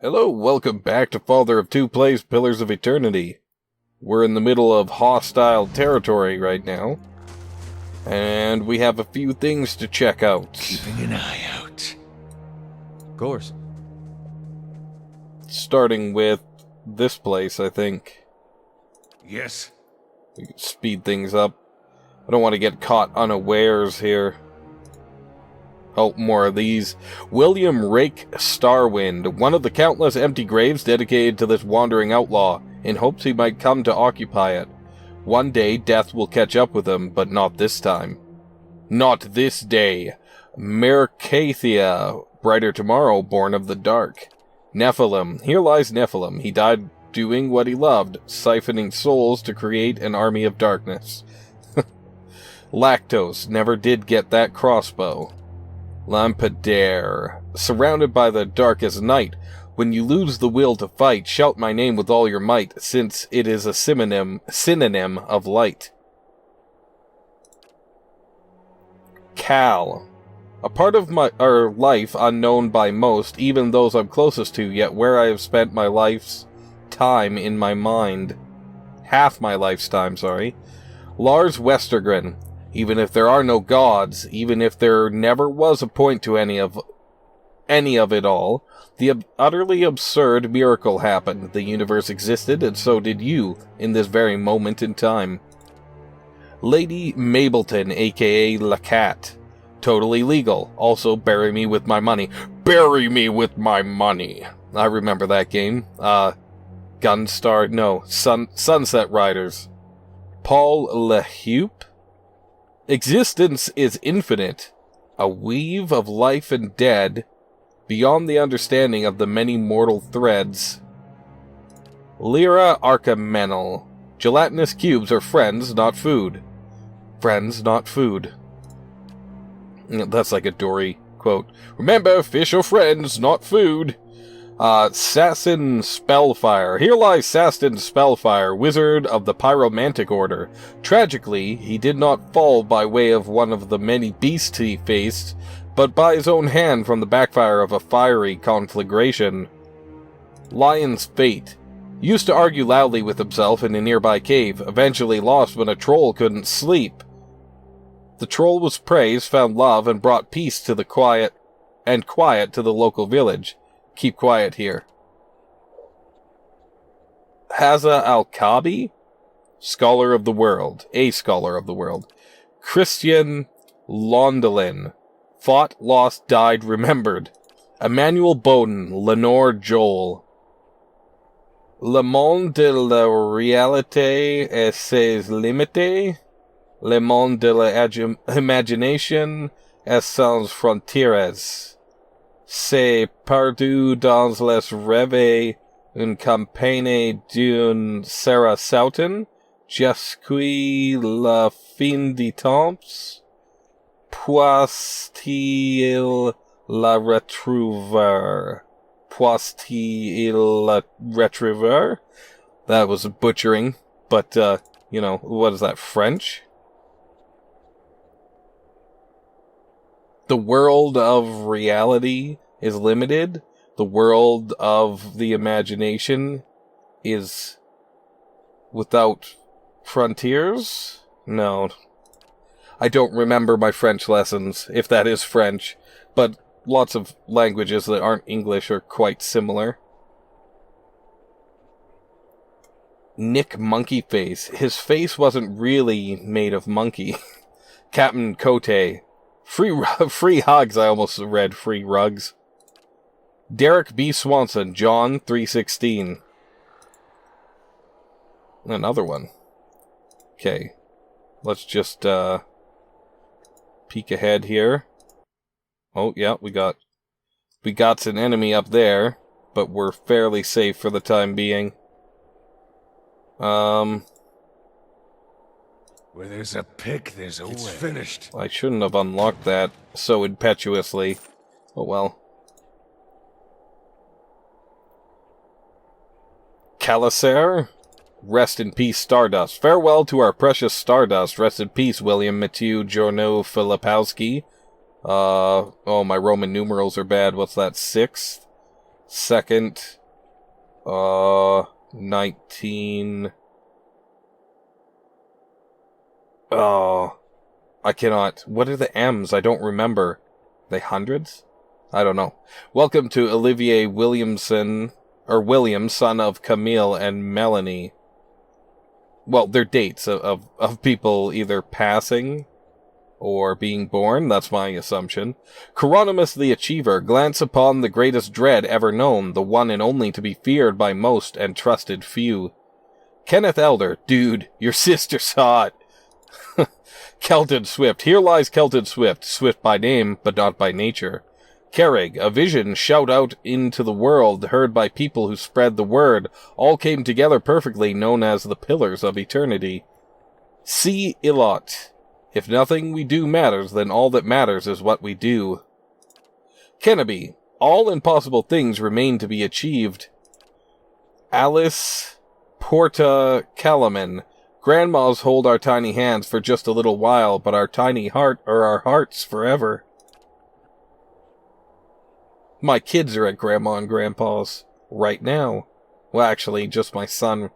Hello, welcome back to Father-of-Two Plays Pillars of Eternity. We're in the middle of hostile territory right now, and we have a few things to check out. Keeping an eye out. Of course. Starting with this place, I think. Yes. We can speed things up. I don't want to get caught unawares here. Oh, more of these. William Rake Starwind, one of the countless empty graves dedicated to this wandering outlaw, in hopes he might come to occupy it. One day, death will catch up with him, but not this time. Not this day. Mercathia, brighter tomorrow, born of the dark. Nephilim, here lies Nephilim. He died doing what he loved, siphoning souls to create an army of darkness. Lactose, never did get that crossbow. Lampadaire, surrounded by the darkest night. When you lose the will to fight, shout my name with all your might, since it is a synonym of light. Cal, a part of my life unknown by most, even those I'm closest to, yet where I have spent my life's time in my mind. Half my life's time, sorry. Lars Westergren, even if there are no gods, even if there never was a point to any of it all, the utterly absurd miracle happened. The universe existed, and so did you, in this very moment in time. Lady Mableton, aka La Cat. Totally legal. Also, bury me with my money. Bury me with my money! I remember that game. Sunset Riders. Paul LeHeup? Existence is infinite, a weave of life and dead, beyond the understanding of the many mortal threads. Leyra Archamenel, gelatinous cubes are friends, not food. Friends, not food. That's like a Dory quote. Remember, fish are friends, not food. Sassin Spellfire. Here lies Sassin Spellfire, wizard of the Pyromantic Order. Tragically, he did not fall by way of one of the many beasts he faced, but by his own hand from the backfire of a fiery conflagration. Lion's Fate. Used to argue loudly with himself in a nearby cave, eventually lost when a troll couldn't sleep. The troll was praised, found love, and brought peace to the quiet to the local village. Keep quiet here. Haza Al-Kabi? Scholar of the World. A Scholar of the World. Christian Londelin. Fought, lost, died, remembered. Emmanuel Bowden. Lenore Joel. Le monde de la réalité et ses limites. Le monde de l'imagination et sans frontières. C'est perdu dans les rêves une campagne d'une Sarah Soughton, jusqu'à la fin des temps, puisse-t-il la retrouver? Puisse-t-il la retrouver? That was butchering, but, what is that, French? The world of reality is limited. The world of the imagination is without frontiers? No. I don't remember my French lessons, if that is French, but lots of languages that aren't English are quite similar. Nick Monkeyface. His face wasn't really made of monkey. Captain Cote. Free hugs, I almost read free rugs. Derek B. Swanson, John 3:16. Another one. Okay. Let's just, peek ahead here. Oh, yeah, we got an enemy up there, but we're fairly safe for the time being. Where there's a pick, there's a way. It's finished. I shouldn't have unlocked that so impetuously. Oh well. Calisair? Rest in peace, Stardust. Farewell to our precious Stardust. Rest in peace, William Mathieu Jorno Filipowski. Oh, my Roman numerals are bad. What's that? 6th? 2nd? 19... Oh, I cannot. What are the M's? I don't remember. Are they hundreds? I don't know. Welcome to Olivier Williamson, or William, son of Camille and Melanie. Well, they're dates of people either passing or being born. That's my assumption. Chironomus the Achiever, glance upon the greatest dread ever known, the one and only to be feared by most and trusted few. Kenneth Elder, dude, your sister saw it. Kelton Swift, here lies Kelton Swift, swift by name, but not by nature. Kerrig, a vision shout out into the world, heard by people who spread the word, all came together perfectly, known as the Pillars of Eternity. C. Ilot, if nothing we do matters, then all that matters is what we do. Kennaby, all impossible things remain to be achieved. Alice Porta Calaman, grandmas hold our tiny hands for just a little while, but our tiny heart are our hearts forever. My kids are at Grandma and Grandpa's right now. Well, actually, just my son.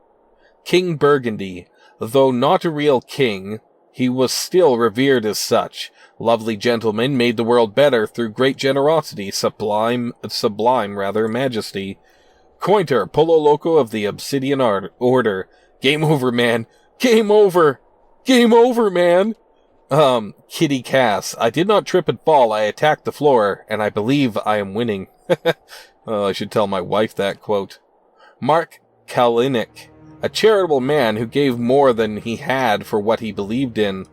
King Burgundy, though not a real king, he was still revered as such. Lovely gentleman made the world better through great generosity, sublime majesty. Cointer, Polo Loco of the Obsidian Order. Game over, man. Game over! Game over, man! Kitty Cass. I did not trip and fall. I attacked the floor, and I believe I am winning. Oh, I should tell my wife that quote. Mark Kalinick. A charitable man who gave more than he had for what he believed in.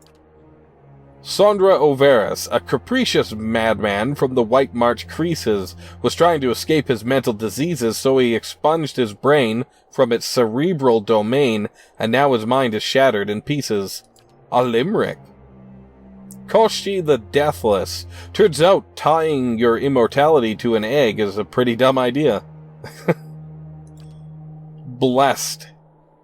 Sondra Overis, a capricious madman from the White March creases, was trying to escape his mental diseases, so he expunged his brain from its cerebral domain, and now his mind is shattered in pieces. A limerick. Koshi the Deathless. Turns out tying your immortality to an egg is a pretty dumb idea. Blessed.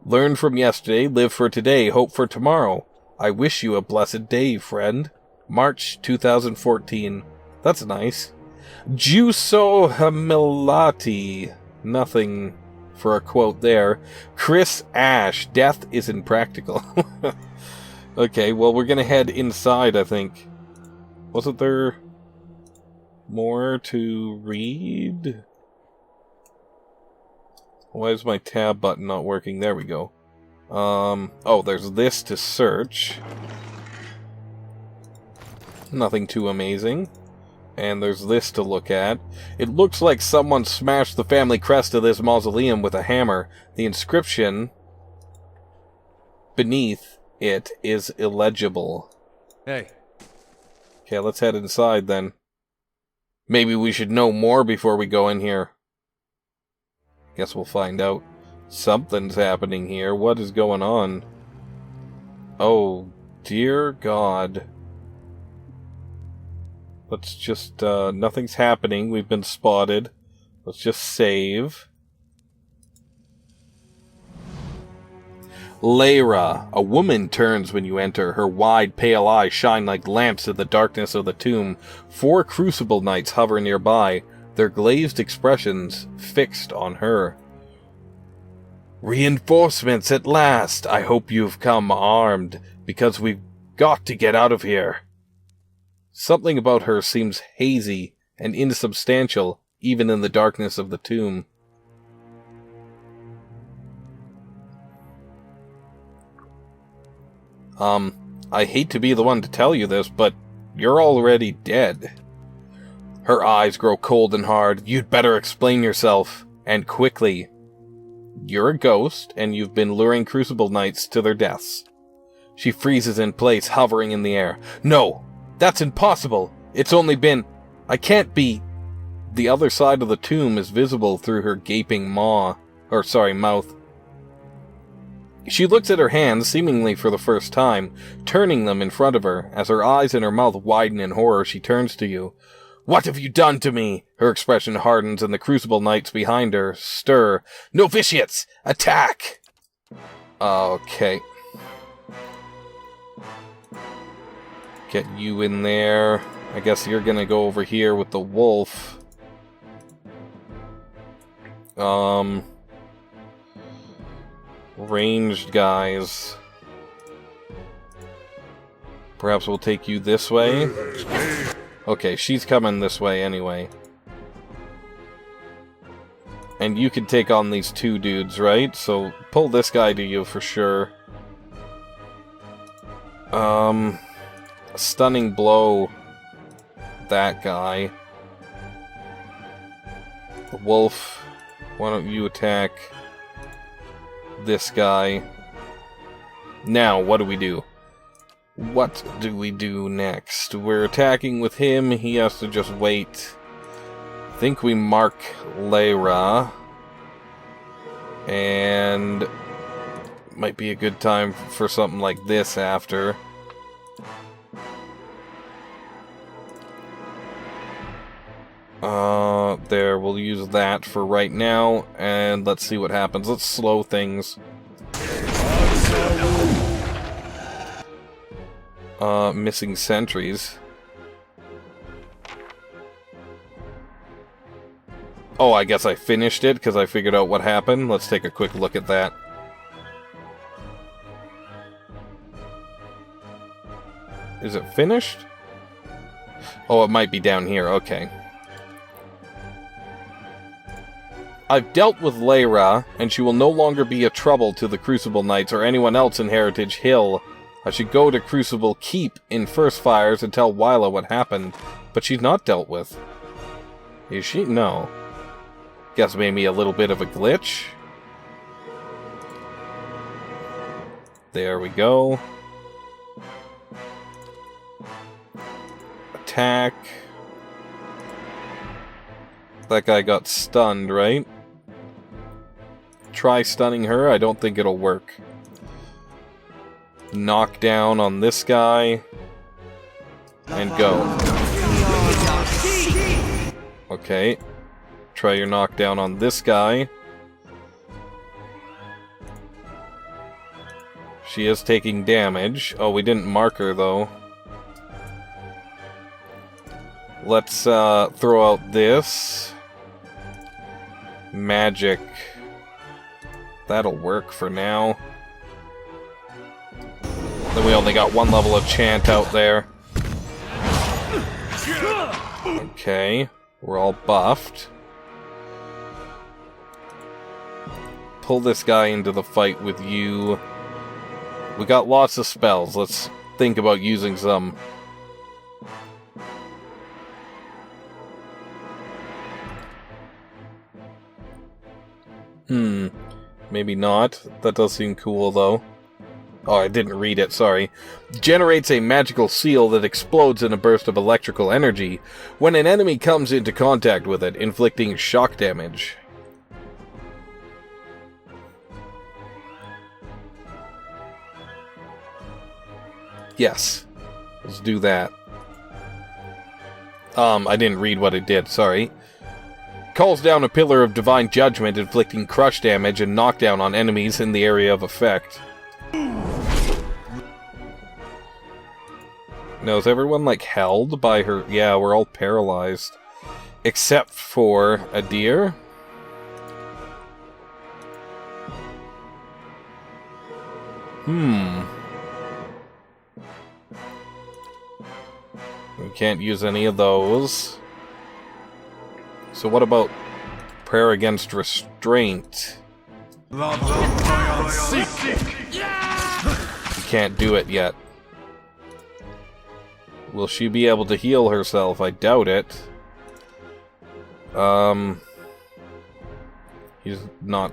Learn from yesterday, live for today, hope for tomorrow. I wish you a blessed day, friend. March 2014. That's nice. Juso Hamilati. Nothing for a quote there. Chris Ash. Death is impractical. Okay, well, we're gonna head inside, I think. Wasn't there more to read? Why is my tab button not working? There we go. Oh, there's this to search. Nothing too amazing. And there's this to look at. It looks like someone smashed the family crest of this mausoleum with a hammer. The inscription beneath it is illegible. Hey. Okay, let's head inside then. Maybe we should know more before we go in here. Guess we'll find out. Something's happening here. What is going on? Oh, dear God. Let's just, nothing's happening. We've been spotted. Let's just save. Leyra. A woman turns when you enter. Her wide, pale eyes shine like lamps in the darkness of the tomb. 4 crucible knights hover nearby, their glazed expressions fixed on her. Reinforcements at last! I hope you've come armed, because we've got to get out of here. Something about her seems hazy and insubstantial, even in the darkness of the tomb. I hate to be the one to tell you this, but you're already dead. Her eyes grow cold and hard. You'd better explain yourself, and quickly. You're a ghost, and you've been luring Crucible Knights to their deaths. She freezes in place, hovering in the air. No, that's impossible. It's only been... I can't be... The other side of the tomb is visible through her gaping mouth. She looks at her hands, seemingly for the first time, turning them in front of her. As her eyes and her mouth widen in horror, she turns to you. What have you done to me? Her expression hardens and the Crucible Knights behind her stir. Novitiates! Attack! Okay. Get you in there. I guess you're gonna go over here with the wolf. Ranged guys. Perhaps we'll take you this way. Okay, she's coming this way anyway. And you can take on these two dudes, right? So pull this guy to you for sure. Stunning blow that guy. The wolf, why don't you attack this guy? Now, what do we do? What do we do next? We're attacking with him, he has to just wait. I think we mark Leyra. And might be a good time for something like this after. There, we'll use that for right now, and let's see what happens. Let's slow things. Missing sentries. Oh, I guess I finished it because I figured out what happened. Let's take a quick look at that. Is it finished? Oh, it might be down here. Okay. I've dealt with Leyra, and she will no longer be a trouble to the Crucible Knights or anyone else in Heritage Hill. I should go to Crucible Keep in First Fires and tell Wyla what happened, but she's not dealt with. Is she? No. Guess maybe a little bit of a glitch. There we go. Attack. That guy got stunned, right? Try stunning her. I don't think it'll work. Knockdown on this guy. And go. Okay. Try your knockdown on this guy. She is taking damage. Oh, we didn't mark her, though. Let's throw out this. Magic. That'll work for now. Then we only got one level of chant out there. Okay. We're all buffed. Pull this guy into the fight with you. We got lots of spells. Let's think about using some. Maybe not. That does seem cool, though. Oh, I didn't read it, sorry. Generates a magical seal that explodes in a burst of electrical energy when an enemy comes into contact with it, inflicting shock damage. Yes. Let's do that. I didn't read what it did, sorry. Calls down a pillar of divine judgment, inflicting crush damage and knockdown on enemies in the area of effect. Now, is everyone, like, held by her? Yeah, we're all paralyzed. Except for a deer? We can't use any of those. So what about prayer against restraint? You can't do it yet. Will she be able to heal herself? I doubt it. He's not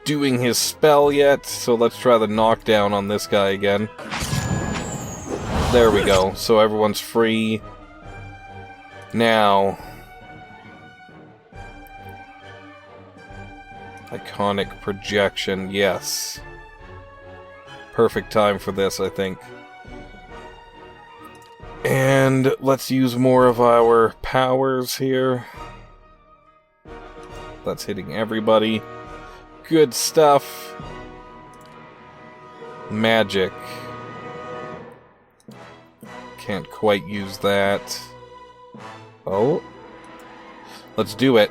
doing his spell yet, so let's try the knockdown on this guy again. There we go. So everyone's free. Now... Iconic projection, yes. Perfect time for this, I think. And let's use more of our powers here. That's hitting everybody. Good stuff. Magic. Can't quite use that. Oh. Let's do it.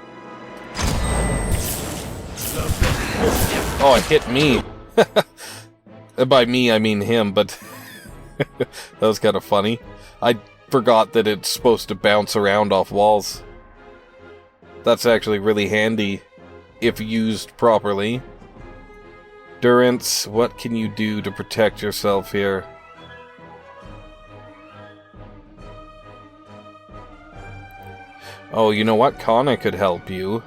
Oh, it hit me. By me, I mean him, but that was kind of funny. I forgot that it's supposed to bounce around off walls. That's actually really handy if used properly. Endurance, what can you do to protect yourself here? Oh, you know what? Kana could help you.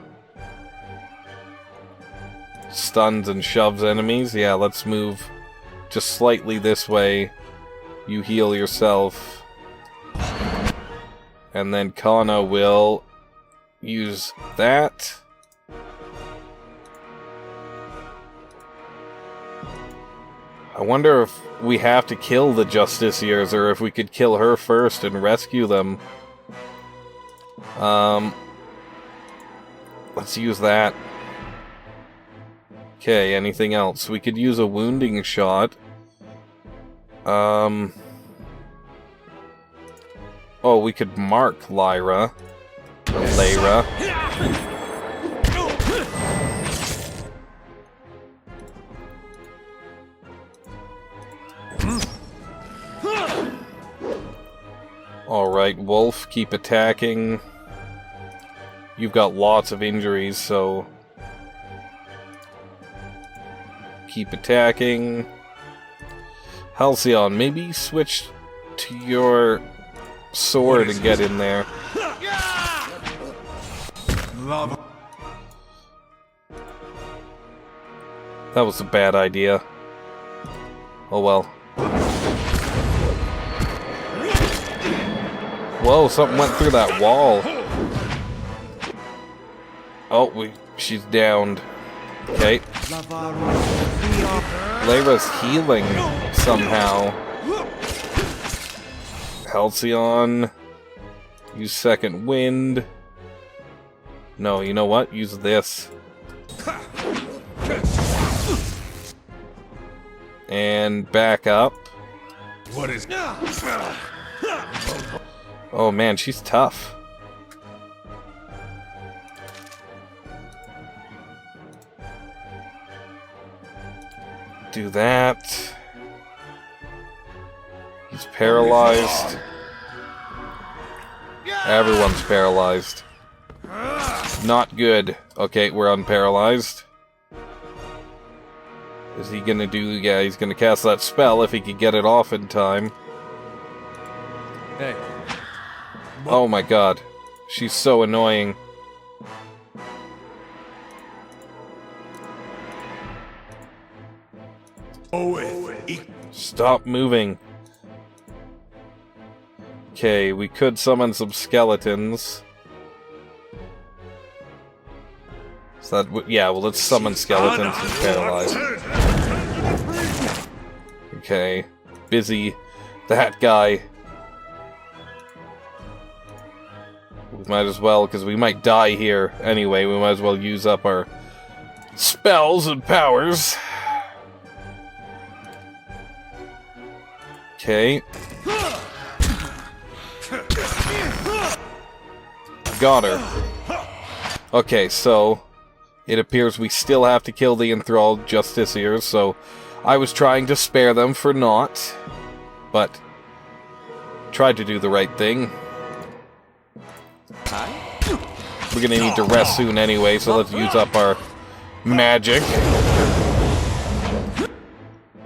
Stuns and shoves enemies. Yeah, let's move just slightly this way. You heal yourself. And then Kana will use that. I wonder if we have to kill the Justiciars or if we could kill her first and rescue them. Let's use that. Okay, anything else? We could use a wounding shot. Oh, we could mark Leyra. Alright, Wolf, keep attacking. You've got lots of injuries, so keep attacking. Halcyon, maybe switch to your sword and get in there. That was a bad idea. Oh well. Whoa, something went through that wall. Oh, she's downed. Okay. Leyra's healing somehow. Halcyon. Use second wind. No, you know what? Use this. And back up. What is... Oh man, she's tough. Do that. He's paralyzed. Everyone's paralyzed. Not good. Okay, we're unparalyzed. Is he gonna do... Yeah, he's gonna cast that spell if he could get it off in time. Hey. Oh my god. She's so annoying. Stop moving. Okay, we could summon some skeletons. So that yeah, well, let's summon skeletons and paralyze. Okay, busy that guy. We might as well, because we might die here anyway. We might as well use up our spells and powers. Okay. Got her. Okay, so it appears we still have to kill the enthralled Justiciars, so I was trying to spare them for naught, but tried to do the right thing. We're gonna need to rest soon anyway, so let's use up our magic.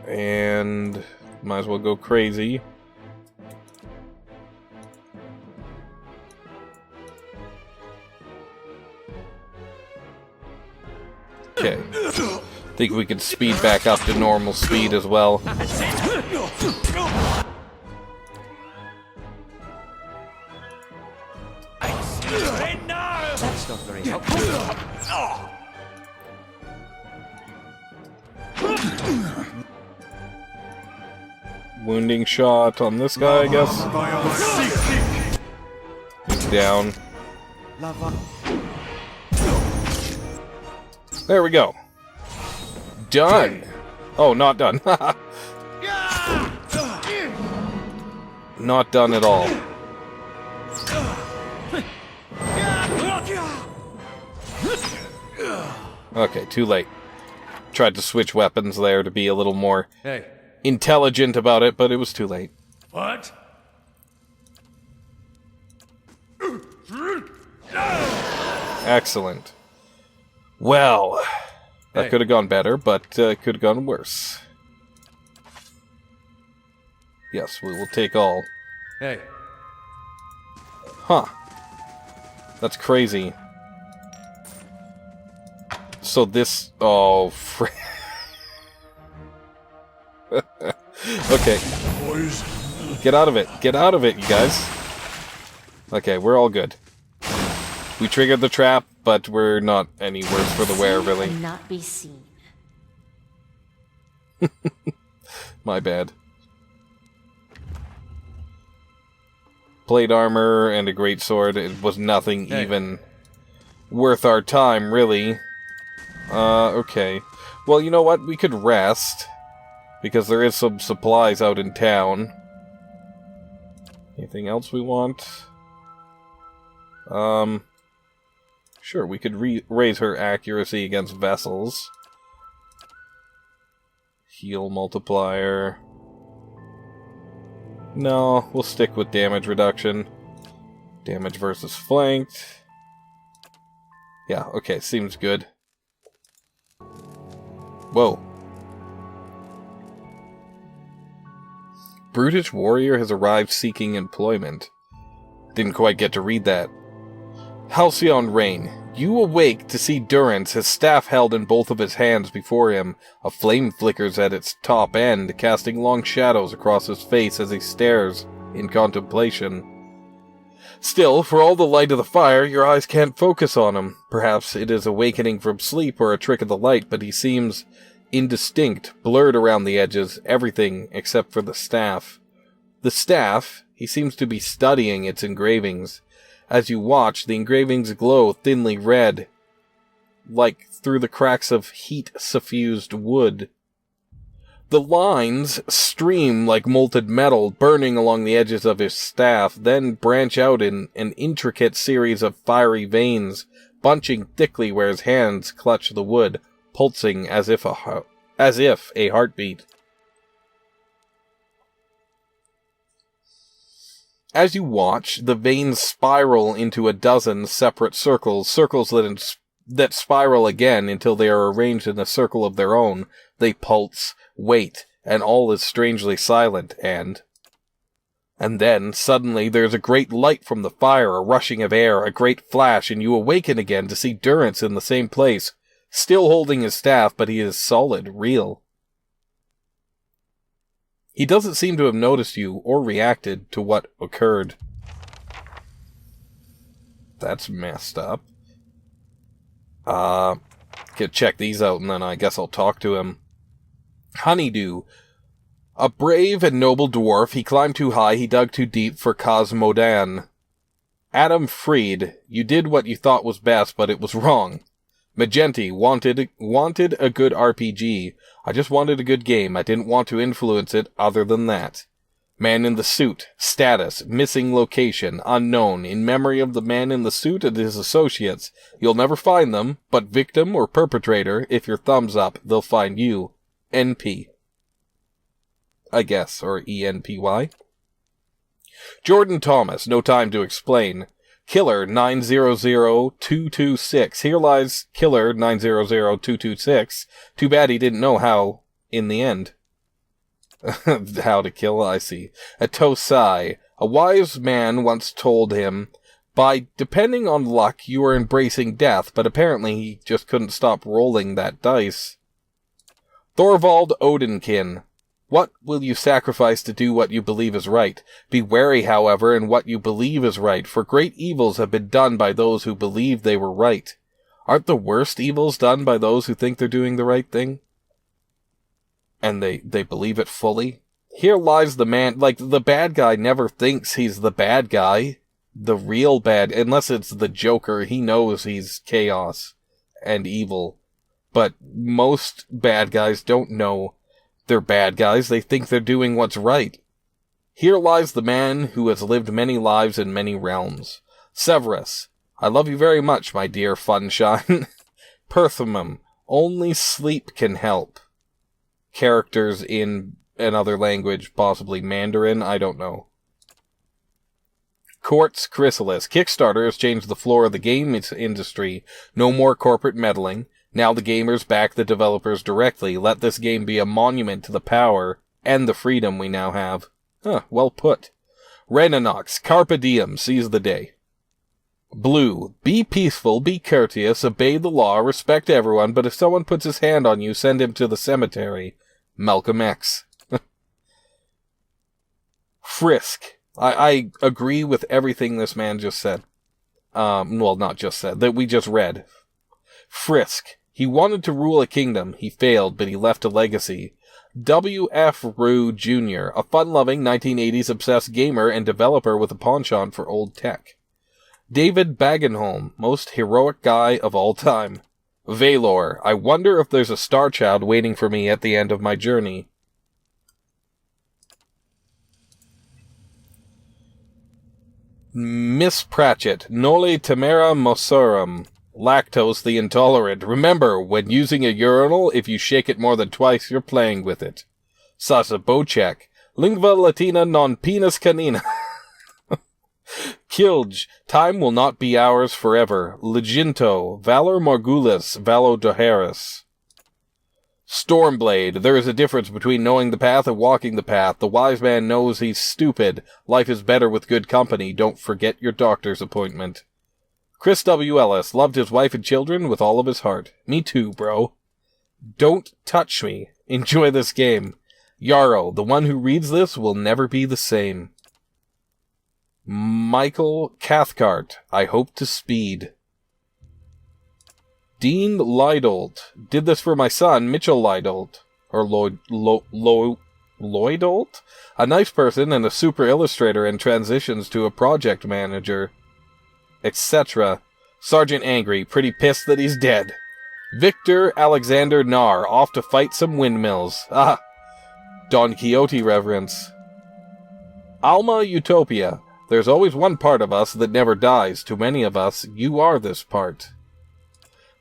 And might as well go crazy. Okay. Think we could speed back up to normal speed as well. That's not very helpful. Wounding shot on this guy, I guess. He's down. There we go. Done. Oh, not done. Not done at all. Okay, too late. Tried to switch weapons there to be a little more intelligent about it, but it was too late. What? Excellent. Well, that could have gone better, but could have gone worse. Yes, we will take all. Hey. Huh. That's crazy. So this... Oh, okay. Get out of it. Get out of it, you guys. Okay, we're all good. We triggered the trap, but we're not any worse for the wear, really. Not be seen. My bad. Plate armor and a great sword. It was nothing even worth our time, really. Okay. Well, you know what? We could rest. Because there is some supplies out in town. Anything else we want? Sure, we could raise her accuracy against vessels. Heal multiplier. No, we'll stick with damage reduction. Damage versus flanked. Yeah, okay, seems good. Whoa. Brutish warrior has arrived seeking employment. Didn't quite get to read that. Halcyon reign. You awake to see Durance, his staff held in both of his hands before him. A flame flickers at its top end, casting long shadows across his face as he stares in contemplation. Still, for all the light of the fire, your eyes can't focus on him. Perhaps it is awakening from sleep or a trick of the light, but he seems indistinct, blurred around the edges, everything except for the staff. The staff, he seems to be studying its engravings. As you watch, the engravings glow thinly red, like through the cracks of heat-suffused wood. The lines stream like molten metal, burning along the edges of his staff, then branch out in an intricate series of fiery veins, bunching thickly where his hands clutch the wood, pulsing as if a heartbeat. As you watch, the veins spiral into a dozen separate circles that spiral again until they are arranged in a circle of their own. They pulse, wait, and all is strangely silent, and then, suddenly, there's a great light from the fire, a rushing of air, a great flash, and you awaken again to see Durance in the same place, still holding his staff, but he is solid, real. He doesn't seem to have noticed you or reacted to what occurred. That's messed up. Could check these out and then I guess I'll talk to him. Honeydew. A brave and noble dwarf, he climbed too high, he dug too deep for Cosmodan. Adam Freed, you did what you thought was best, but it was wrong. Magenti wanted a good RPG. I just wanted a good game. I didn't want to influence it other than that. Man in the suit. Status. Missing location. Unknown. In memory of the man in the suit and his associates. You'll never find them, but victim or perpetrator, if your thumbs up, they'll find you. NP. I guess, or ENPY. Jordan Thomas. No time to explain. Killer 900226. Here lies Killer 900226. Too bad he didn't know how in the end. How to kill, I see. A Tosai. A wise man once told him, by depending on luck, you are embracing death, but apparently he just couldn't stop rolling that dice. Thorvald Odinkin. What will you sacrifice to do what you believe is right? Be wary, however, in what you believe is right, for great evils have been done by those who believe they were right. Aren't the worst evils done by those who think they're doing the right thing? And they believe it fully? Here lies the man, like, the bad guy never thinks he's the bad guy. The real bad, unless it's the Joker, he knows he's chaos and evil. But most bad guys don't know They're bad guys. They think they're doing what's right. Here lies the man who has lived many lives in many realms. Severus, I love you very much, my dear Funshine. Perthumum, only sleep can help. Characters in another language, possibly Mandarin, I don't know. Quartz Chrysalis, Kickstarter has changed the floor of the game industry. No more corporate meddling. Now the gamers back the developers directly. Let this game be a monument to the power and the freedom we now have. Well put. Renanox, Carpe Diem, seize the day. Blue, be peaceful, be courteous, obey the law, respect everyone, but if someone puts his hand on you, send him to the cemetery. Malcolm X. Frisk, I agree with everything this man just said. Well, not just said, that we just read. Frisk, he wanted to rule a kingdom. He failed, but he left a legacy. W.F. Rue Jr., a fun-loving 1980s obsessed gamer and developer with a penchant for old tech. David Bagenholm, most heroic guy of all time. Valor, I wonder if there's a star child waiting for me at the end of my journey. Miss Pratchett, Noli Temera Mosorum. Lactose the intolerant. Remember, when using a urinal, if you shake it more than twice, you're playing with it. Sasa Bocek, Lingua Latina non penis canina. Kilge, time will not be ours forever. Leginto, Valor Morgulis, Valodoharis. Stormblade, there is a difference between knowing the path and walking the path. The wise man knows he's stupid. Life is better with good company. Don't forget your doctor's appointment. Chris W. Ellis, loved his wife and children with all of his heart. Me too, bro. Don't touch me. Enjoy this game. Yarrow, the one who reads this will never be the same. Michael Cathcart, I hope to speed. Dean Lydolt, did this for my son, Mitchell Lydolt. Or Lloydolt? A nice person and a super illustrator and transitions to a project manager. Etc. Sergeant Angry, pretty pissed that he's dead. Victor Alexander Nar, off to fight some windmills. Don Quixote reverence. Alma Utopia, there's always one part of us that never dies. To many of us, you are this part.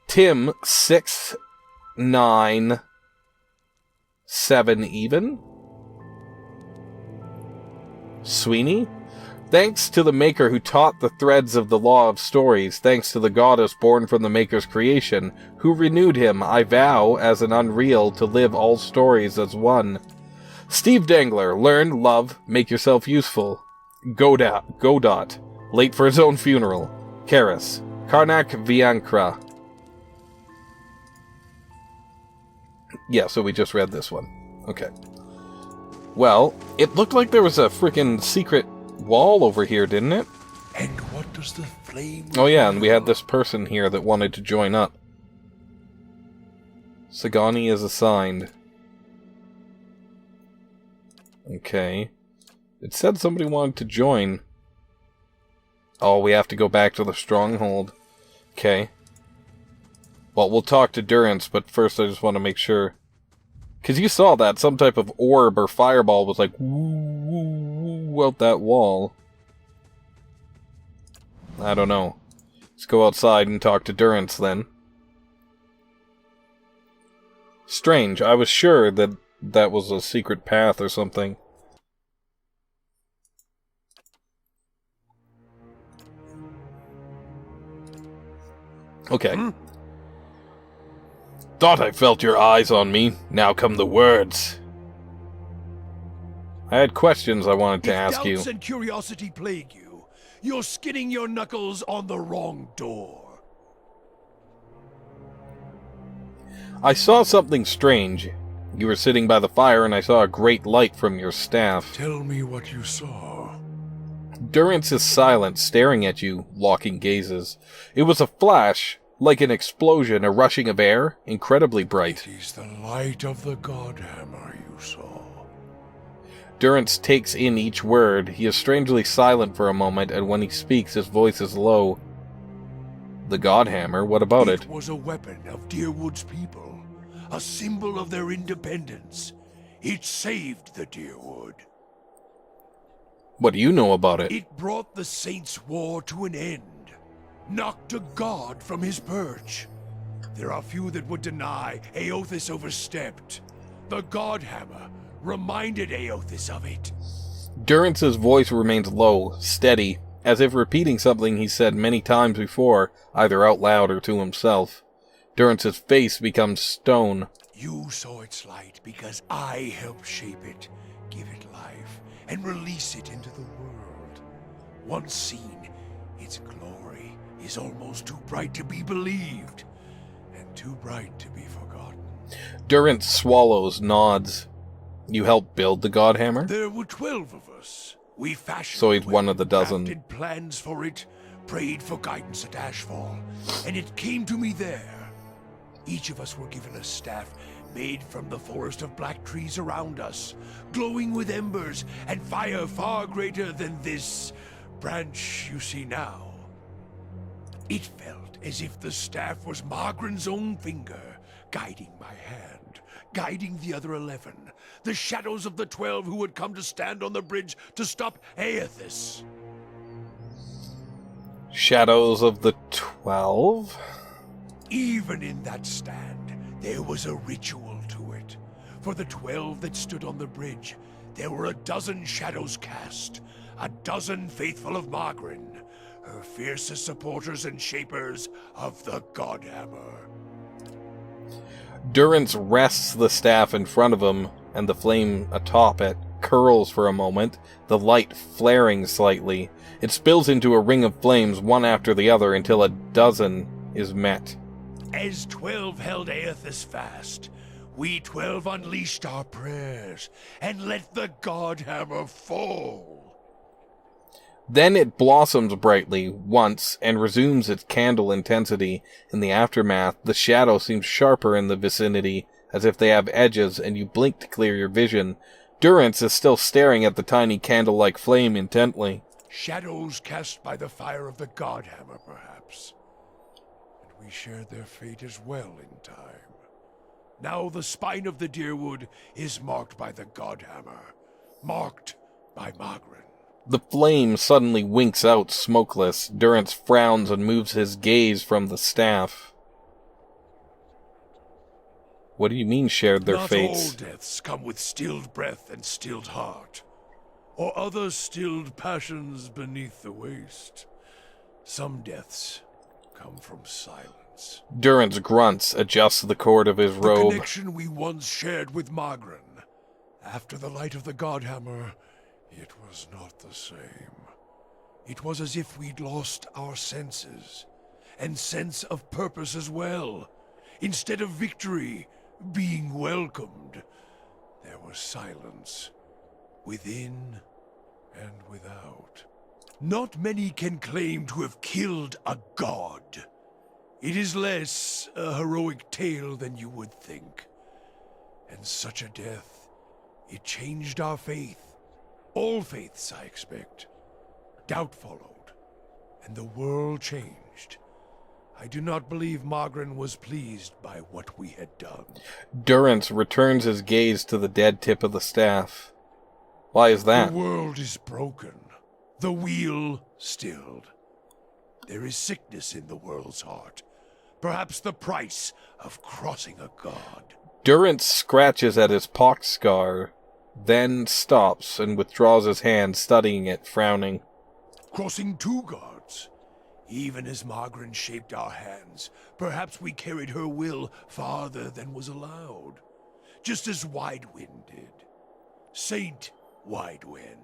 Tim 697 even? Sweeney? Thanks to the Maker who taught the threads of the law of stories, thanks to the goddess born from the Maker's creation, who renewed him, I vow, as an unreal, to live all stories as one. Steve Dangler, learn, love, make yourself useful. Godot, late for his own funeral. Karis, Karnak Viankra. Yeah, so we just read this one. Okay. Well, it looked like there was a freaking secret wall over here, didn't it? And what does the flame... Oh yeah, and we had this person here that wanted to join up. Sagani is assigned. Okay. It said somebody wanted to join. Oh, we have to go back to the stronghold. Okay. Well, we'll talk to Durance, but first I just want to make sure. Because you saw that, some type of orb or fireball was like, woo, out that wall. I don't know. Let's go outside and talk to Durance then. Strange, I was sure that that was a secret path or something. Okay. Thought I felt your eyes on me. Now come the words. I had questions I wanted to ask you. If doubts and curiosity plague you, you're skinning your knuckles on the wrong door. I saw something strange. You were sitting by the fire and I saw a great light from your staff. Tell me what you saw. Durance is silent, staring at you, locking gazes. It was a flash, like an explosion, a rushing of air, incredibly bright. It is the light of the Godhammer you saw. Durance takes in each word. He is strangely silent for a moment, and when he speaks, his voice is low. The Godhammer? What about it? It was a weapon of Deerwood's people, a symbol of their independence. It saved the Deerwood. What do you know about it? It brought the Saints' war to an end, knocked a god from his perch. There are few that would deny Eothas overstepped. The Godhammer reminded Eothas of it. Durance's voice remains low, steady, as if repeating something he said many times before, either out loud or to himself. Durance's face becomes stone. You saw its light because I helped shape it, give it life, and release it into the world. Once seen, its glory is almost too bright to be believed, and too bright to be forgotten. Durance swallows, nods. You helped build the Godhammer? There were 12 of us. We fashioned So he's it, one of the dozen. crafted plans for it, prayed for guidance at Ashfall, and it came to me there. Each of us were given a staff made from the forest of black trees around us, glowing with embers and fire far greater than this branch you see now. It felt as if the staff was Margaren's own finger, guiding my hand, guiding the other 11, the shadows of the 12 who would come to stand on the bridge to stop Eothas. Shadows of the 12? Even in that stand, there was a ritual to it. For the 12 that stood on the bridge, there were a dozen shadows cast, a dozen faithful of Margren, her fiercest supporters and shapers of the Godhammer. Durance rests the staff in front of him, and the flame atop it curls for a moment, the light flaring slightly. It spills into a ring of flames, one after the other, until a dozen is met. As 12 held Eothas fast, we 12 unleashed our prayers and let the Godhammer fall. Then it blossoms brightly once and resumes its candle intensity. In the aftermath, the shadow seems sharper in the vicinity, as if they have edges, and you blink to clear your vision. Durance is still staring at the tiny candle-like flame intently. Shadows cast by the fire of the Godhammer, perhaps. And we shared their fate as well in time. Now the spine of the Deerwood is marked by the Godhammer, marked by Margaret. The flame suddenly winks out, smokeless. Durance frowns and moves his gaze from the staff. What do you mean, shared their fates? Not all deaths come with stilled breath and stilled heart, or other stilled passions beneath the waste. Some deaths come from silence. Durance grunts, adjusts the cord of his The robe. connection we once shared with Margren. After the light of the Godhammer, it was not the same. It was as if we'd lost our senses, and sense of purpose as well. Instead of victory being welcomed, there was silence, within and without. Not many can claim to have killed a god. It is less a heroic tale than you would think. And such a death, it changed our faith. All faiths, I expect. Doubt followed, and the world changed. I do not believe Margren was pleased by what we had done. Durance returns his gaze to the dead tip of the staff. Why is that? The world is broken. The wheel stilled. There is sickness in the world's heart. Perhaps the price of crossing a god. Durance scratches at his pock scar, then stops and withdraws his hand, studying it, frowning. Crossing two gods. Even as Margren shaped our hands, perhaps we carried her will farther than was allowed. Just as Widewind did. Saint Widewind.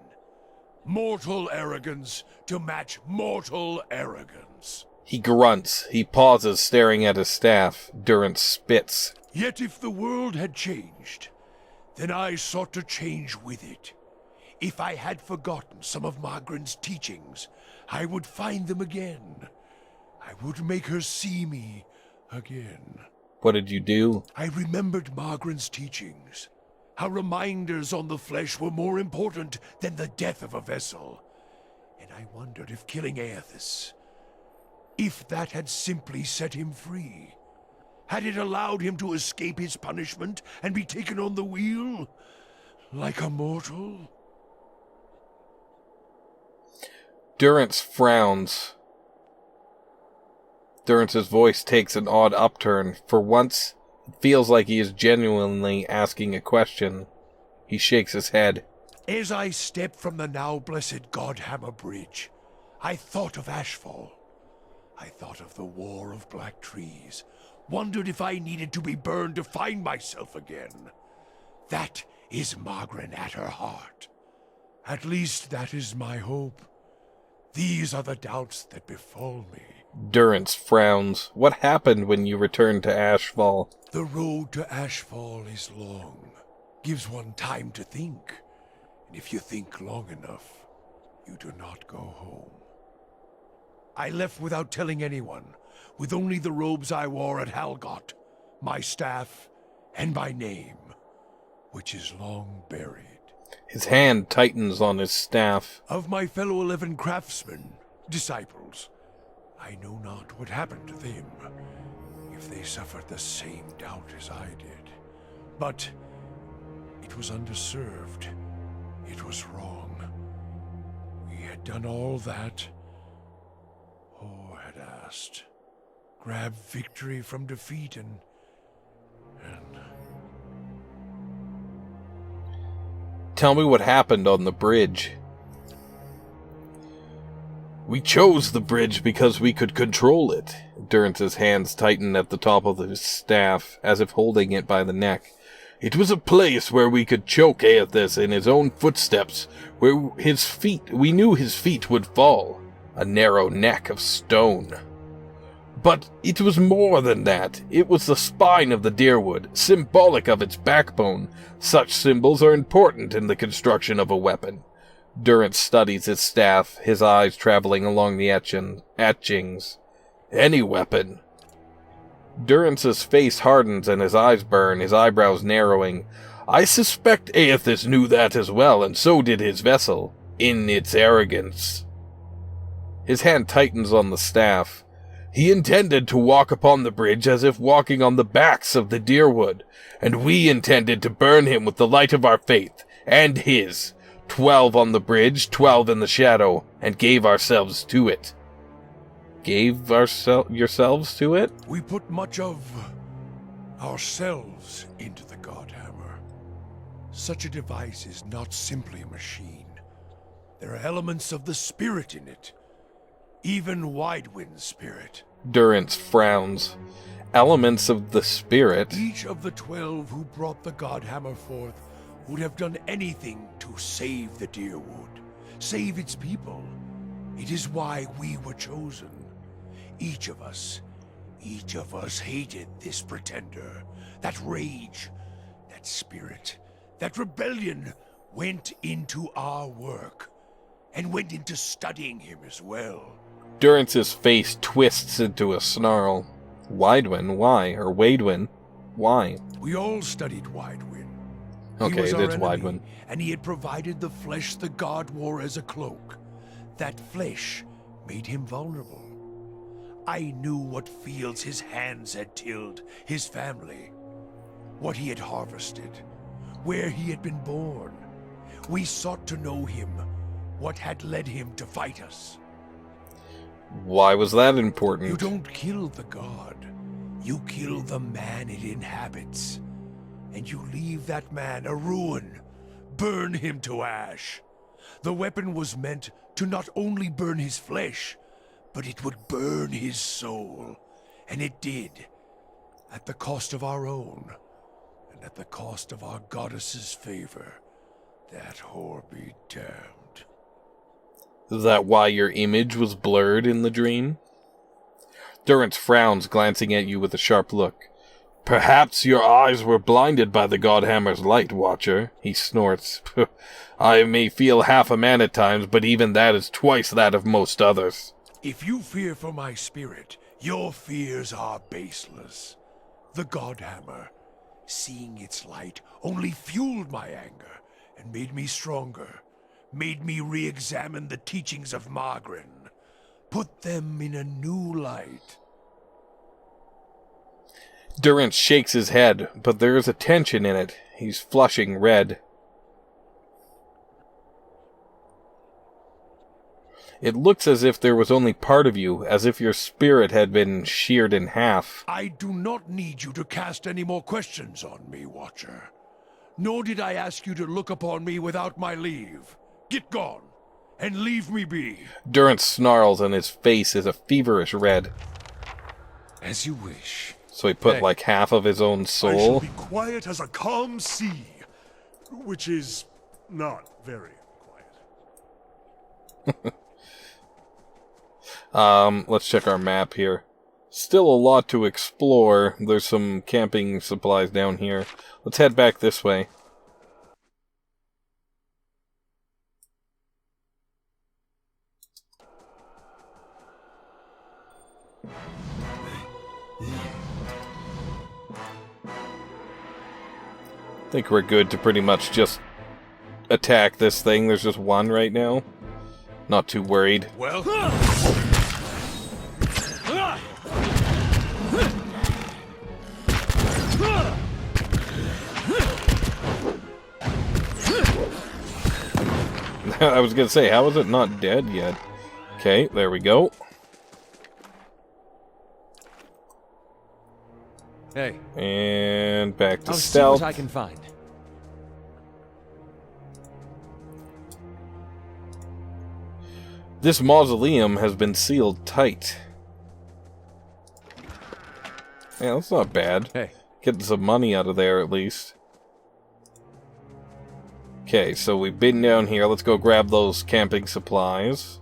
Mortal arrogance to match mortal arrogance. He grunts. He pauses, staring at his staff. Durance spits. Yet if the world had changed, then I sought to change with it. If I had forgotten some of Margren's teachings, I would find them again. I would make her see me again. What did you do? I remembered Margren's teachings. How reminders on the flesh were more important than the death of a vessel. And I wondered if killing Eothas, if that had simply set him free. Had it allowed him to escape his punishment and be taken on the wheel? Like a mortal? Durance frowns. Durance's voice takes an odd upturn. For once, it feels like he is genuinely asking a question. He shakes his head. As I stepped from the now blessed Godhammer Bridge, I thought of Ashfall. I thought of the War of Black Trees. Wondered if I needed to be burned to find myself again. That is Margaret at her heart. At least that is my hope. These are the doubts that befall me. Durance frowns. What happened when you returned to Ashfall? The road to Ashfall is long. Gives one time to think. And if you think long enough, you do not go home. I left without telling anyone, with only the robes I wore at Halgot, my staff, and my name, which is long buried. His hand tightens on his staff. Of my fellow 11 craftsmen, disciples, I know not what happened to them, if they suffered the same doubt as I did. But it was underserved. It was wrong. We had done all that Or had asked. Grab victory from defeat and... Tell me what happened on the bridge. We chose the bridge because we could control it. Durance's hands tightened at the top of his staff, as if holding it by the neck. It was a place where we could choke Aethys in his own footsteps, where we knew his feet would fall. A narrow neck of stone. But it was more than that. It was the spine of the deerwood, symbolic of its backbone. Such symbols are important in the construction of a weapon. Durance studies his staff, his eyes traveling along the etchings. Any weapon. Durance's face hardens and his eyes burn, his eyebrows narrowing. I suspect Aethys knew that as well, and so did his vessel, in its arrogance. His hand tightens on the staff. He intended to walk upon the bridge as if walking on the backs of the deerwood, and we intended to burn him with the light of our faith, and his. 12 on the bridge, 12 in the shadow, and gave ourselves to it. Gave yourselves to it? We put much of ourselves into the Godhammer. Such a device is not simply a machine. There are elements of the spirit in it. Even Widewind's spirit. Durance frowns. Elements of the spirit? Each of the 12 who brought the Godhammer forth would have done anything to save the Deerwood, save its people. It is why we were chosen. Each of us hated this pretender. That rage, that spirit, that rebellion went into our work, and went into studying him as well. Durance's face twists into a snarl. Widewind, why? Or Wadewind, why? We all studied Widewind. Okay, He was our it's enemy, Widewind. and he had provided the flesh the god wore as a cloak. That flesh made him vulnerable. I knew what fields his hands had tilled, his family, what he had harvested, where he had been born. We sought to know him, what had led him to fight us. Why was that important? You don't kill the god. You kill the man it inhabits. And you leave that man a ruin. Burn him to ash. The weapon was meant to not only burn his flesh, but it would burn his soul. And it did. At the cost of our own. And at the cost of our goddess's favor. That whore be damned. Is that why your image was blurred in the dream? Durance frowns, glancing at you with a sharp look. Perhaps your eyes were blinded by the Godhammer's light, Watcher, he snorts. I may feel half a man at times, but even that is twice that of most others. If you fear for my spirit, your fears are baseless. The Godhammer, seeing its light, only fueled my anger and made me stronger. Made me re-examine the teachings of Margaret, put them in a new light. Durance shakes his head, but there is a tension in it. He's flushing red. It looks as if there was only part of you, as if your spirit had been sheared in half. I do not need you to cast any more questions on me, Watcher. Nor did I ask you to look upon me without my leave. Get gone, and leave me be. Durrance snarls and his face is a feverish red. As you wish. So he put like half of his own I shall soul. be quiet as a calm sea, which is not very quiet. Let's check our map here. Still a lot to explore. There's some camping supplies down here. Let's head back this way. I think we're good to pretty much just attack this thing. There's just one right now. Not too worried. Well, I was gonna say, how is it not dead yet? Okay, there we go. Hey, And back to I'll see stealth. what I can find. This mausoleum has been sealed tight. Yeah, that's not bad. Hey, Getting some money out of there, at least. Okay, so we've been down here. Let's go grab those camping supplies.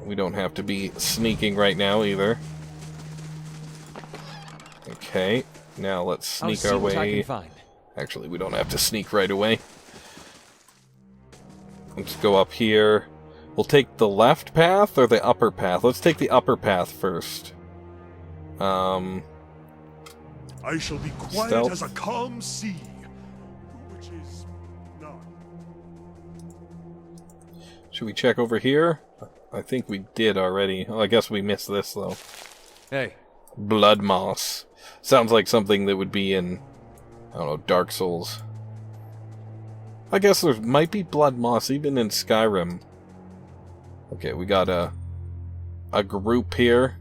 We don't have to be sneaking right now, either. Okay, now let's I'll sneak see our what I way... can find. Actually, we don't have to sneak right away. Let's go up here. We'll take the left path or the upper path? Let's take the upper path first. I shall be quiet Stealth. as a calm sea, which is not. Should we check over here? I think we did already. Oh, I guess we missed this, though. Hey, Blood moss. Sounds like something that would be in, I don't know, Dark Souls. I guess there might be blood moss even in Skyrim. Okay, we got a group here.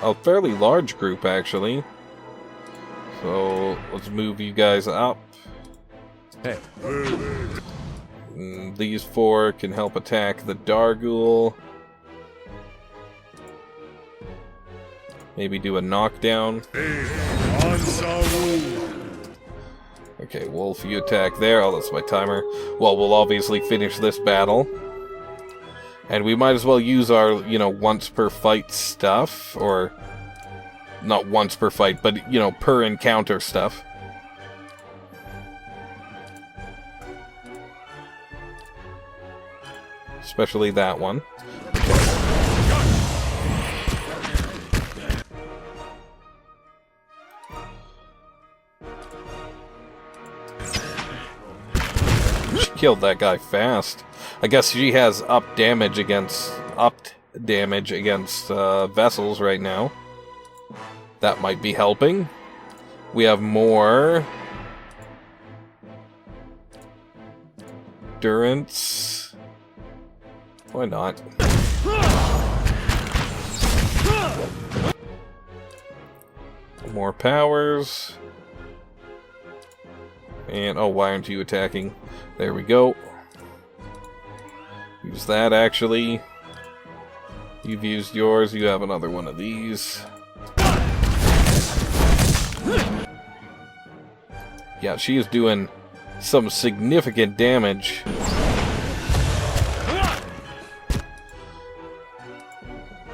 A fairly large group, actually. So, let's move you guys up. hey, These four can help attack the Dargul. Maybe do a knockdown. Okay, Wolf, you attack there. Oh, that's my timer. Well, we'll obviously finish this battle. And we might as well use our, once per fight stuff. Or, not once per fight, but, per encounter stuff. Especially that one. She killed that guy fast. I guess she has upped damage against vessels right now. That might be helping. We have more endurance. Why not? More powers. And, oh, why aren't you attacking? There we go. Use that, actually. You've used yours. You have another one of these. Yeah, she is doing some significant damage.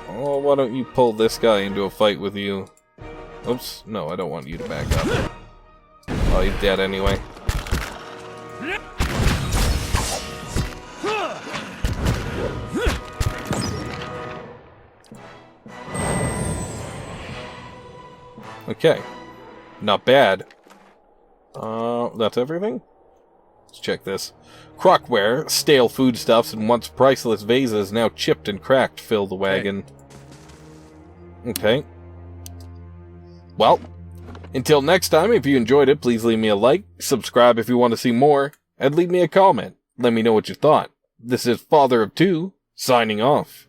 Oh, why don't you pull this guy into a fight with you? Oops, no, I don't want you to back up. Oh, he's dead anyway. Okay. Not bad. That's everything? Let's check this. Crockware, stale foodstuffs, and once priceless vases now chipped and cracked fill the wagon. Okay. Well, Until next time, if you enjoyed it, please leave me a like, subscribe if you want to see more, and leave me a comment. Let me know what you thought. This is Father of Two, signing off.